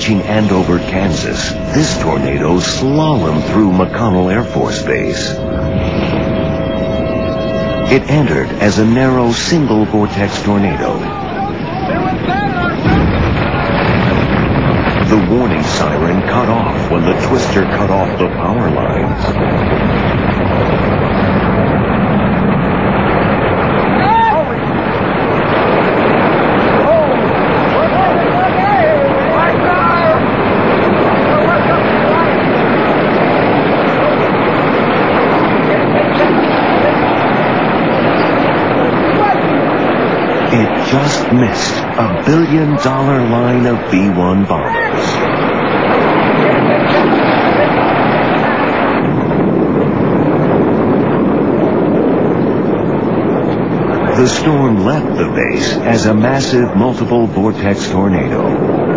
reaching Andover, Kansas, this tornado slalomed through McConnell Air Force Base. It entered as a narrow single vortex tornado. The warning siren cut off when the twister cut off the power lines. It just missed a billion-dollar line of B-1 bombers. The storm left the base as a massive multiple vortex tornado.